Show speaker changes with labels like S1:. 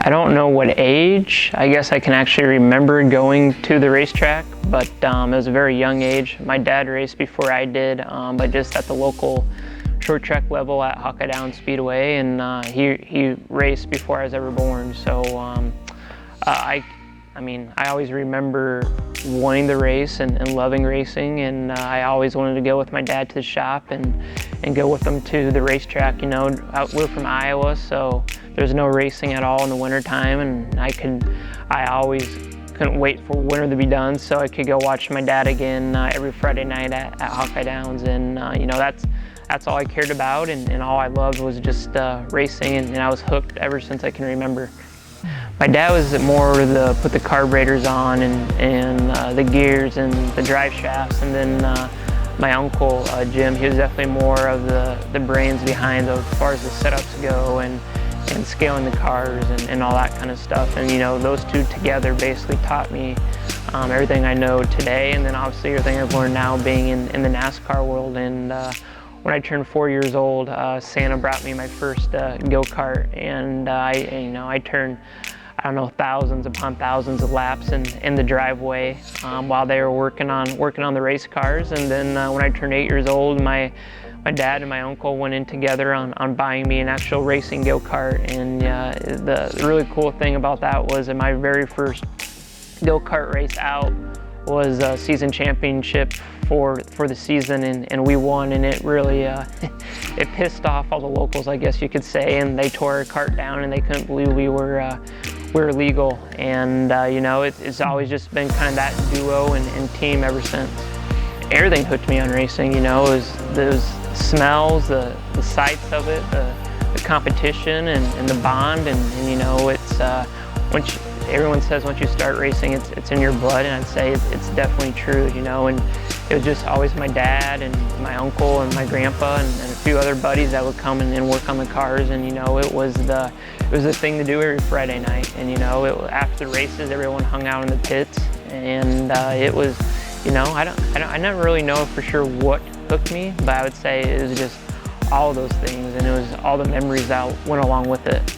S1: I don't know what age. I guess I can actually remember going to the racetrack, but it was a very young age. My dad raced before I did, but just at the local short track level at Hawkeye Downs Speedway, and he raced before I was ever born. So I always remember wanting to race and loving racing, and I always wanted to go with my dad to the shop and go with them to the racetrack. You know, we're from Iowa, so there's no racing at all in the wintertime, and I always couldn't wait for winter to be done so I could go watch my dad again every Friday night at Hawkeye Downs. And you know, that's all I cared about, and all I loved was just racing, and I was hooked ever since I can remember. My dad was more the put the carburetors on and the gears and the drive shafts, and then my uncle Jim, he was definitely more of the brains behind as far as the setups go and scaling the cars and all that kind of stuff. And you know, those two together basically taught me everything I know today, and then obviously everything I've learned now being in the NASCAR world. And when I turned 4 years old, Santa brought me my first go-kart, and I turned, I don't know, thousands upon thousands of laps in the driveway while they were working on the race cars. And then when I turned 8 years old, my dad and my uncle went in together on buying me an actual racing go-kart. And the really cool thing about that was that my very first go-kart race out was a season championship for the season, and we won, and it really it pissed off all the locals, I guess you could say, and they tore our cart down and they couldn't believe we were legal. And you know, it's always just been kind of that duo and team ever since. Everything hooked me on racing, you know. It was those smells, the sights of it, the competition and the bond, and you know, it's everyone says once you start racing, it's in your blood, and I'd say it's definitely true, you know. And it was just always my dad and my uncle and my grandpa and a few other buddies that would come and work on the cars, and you know, it was the thing to do every Friday night. And you know, after the races, everyone hung out in the pits, and it was, you know, I never really know for sure what hooked me, but I would say it was just all of those things, and it was all the memories that went along with it.